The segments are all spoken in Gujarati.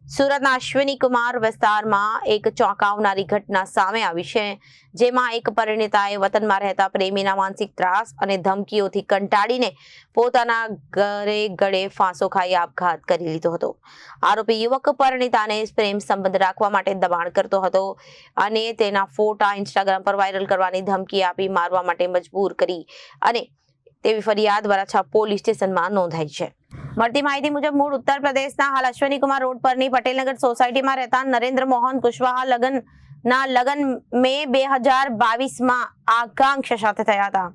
સુરતના અશ્વિની કુમાર વિસ્તારમાં એક ચોંકાવનારી ઘટના સામે આવી છે, જેમાં એક પરિણીતાએ વતનમાં રહેતા પ્રેમીના માનસિક ત્રાસ અને ધમકીઓથી કંટાળીને પોતાના ઘરે ગળે ફાંસો ખાઈ આપઘાત કરી લીધો હતો। આરોપી યુવક પરિણીતાને પ્રેમ સંબંધ રાખવા માટે દબાણ કરતો હતો અને તેના ફોટા ઇન્સ્ટાગ્રામ પર વાયરલ કરવાની ધમકી આપી મારવા માટે મજબૂર કરી અને તેવી ફરિયાદ વરાછા પોલીસ સ્ટેશનમાં નોંધાઈ છે। મળતી માહિતી મુજબ મૂળ ઉત્તર પ્રદેશના હાલ અશ્વિની કુમાર રોડ પરની પટેલનગર સોસાયટીમાં રહેતા નરેન્દ્ર મોહન કુશવાહા લગન મે 2022માં આકાંક્ષા સાથે થયા હતા।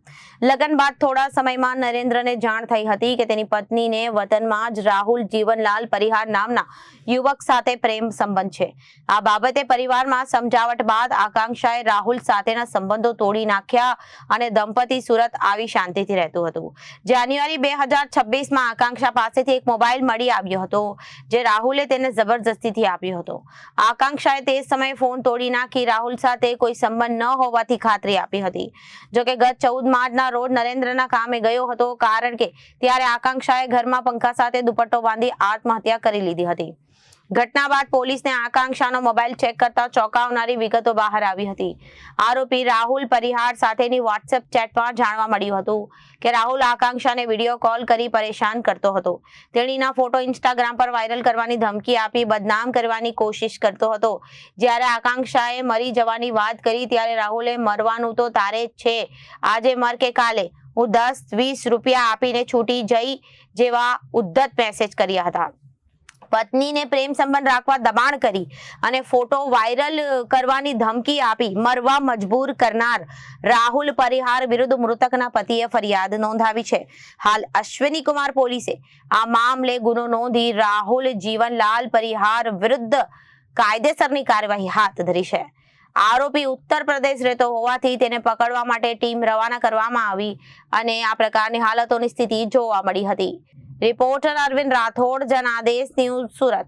લગ્ન બાદ થોડા સમયમાં નરેન્દ્રને જાણ થઈ હતી કે તેની પત્નીને વતનમાં જ રાહુલ જીવનલાલ પરિહાર નામના યુવક સાથે પ્રેમ સંબંધ છે। આ બાબતે પરિવારમાં સમજાવટ બાદ આકાંક્ષાએ રાહુલ સાથેના સંબંધો તોડી નાખ્યા અને દંપતી સુરત આવી શાંતિથી રહેતું હતું। જાન્યુઆરી 2026માં આકાંક્ષા પાસેથી એક મોબાઈલ મળી આવ્યો હતો, જે રાહુલે તેને જબરજસ્તીથી આપ્યો હતો। આકાંક્ષાએ તે સમયે ફોન તોડી નાખી રાહુલ સાથે કોઈ સંબંધ ન હોવાથી ખાતરી આપી હતી। જોકે ગત 14 માર્ચના રોજ નરેન્દ્રના કામે ગયો હતો, કારણ કે ત્યારે આકાંક્ષાએ ઘરમાં પંખા સાથે દુપટ્ટો બાંધી આત્મહત્યા કરી લીધી હતી। ઘટના બાદ પોલીસને આકાંક્ષાનો મોબાઈલ ચેક કરતા ચોંકાવનારી વિગતો બહાર આવી હતી। આરોપી રાહુલ પરિહાર સાથેની વોટ્સએપ ચેટમાં જાણવા મળ્યું હતું કે રાહુલ આકાંક્ષાને વિડીયો કોલ કરી પરેશાન કરતો હતો, તેણીના ફોટો ઇન્સ્ટાગ્રામ પર વાયરલ કરવાની ધમકી આપી બદનામ કરવાની કોશિશ કરતો હતો। જ્યારે આકાંક્ષાએ મરી જવાની વાત કરી ત્યારે રાહુલે મરવાનું તો તારે જ છે, આજે મર કે કાલે હું 10-20 રૂપિયા આપીને છૂટી જઈ જેવા ઉદ્ધત મેસેજ કર્યા હતા। પત્નીને પ્રેમ સંબંધ રાખવા દબાણ કરી અને ફોટો વાયરલ કરવાની ધમકી આપી મરવા મજબૂર કરનાર રાહુલ પરિહાર વિરુદ્ધ મૃતકના પતિએ ફરિયાદ નોંધાવી છે। હાલ અશ્વિની કુમાર પોલીસે આ મામલે ગુનો નોંધી રાહુલ જીવનલાલ પરિહાર વિરુદ્ધ કાયદેસરની કાર્યવાહી હાથ ધરી છે। આરોપી ઉત્તર પ્રદેશ રહેતો હોવાથી તેને પકડવા માટે ટીમ રવાના કરવામાં આવી અને આ પ્રકારની હાલતોની સ્થિતિ જોવા મળી હતી। Reporter Arvind Rathod, Janadesh news, Surat.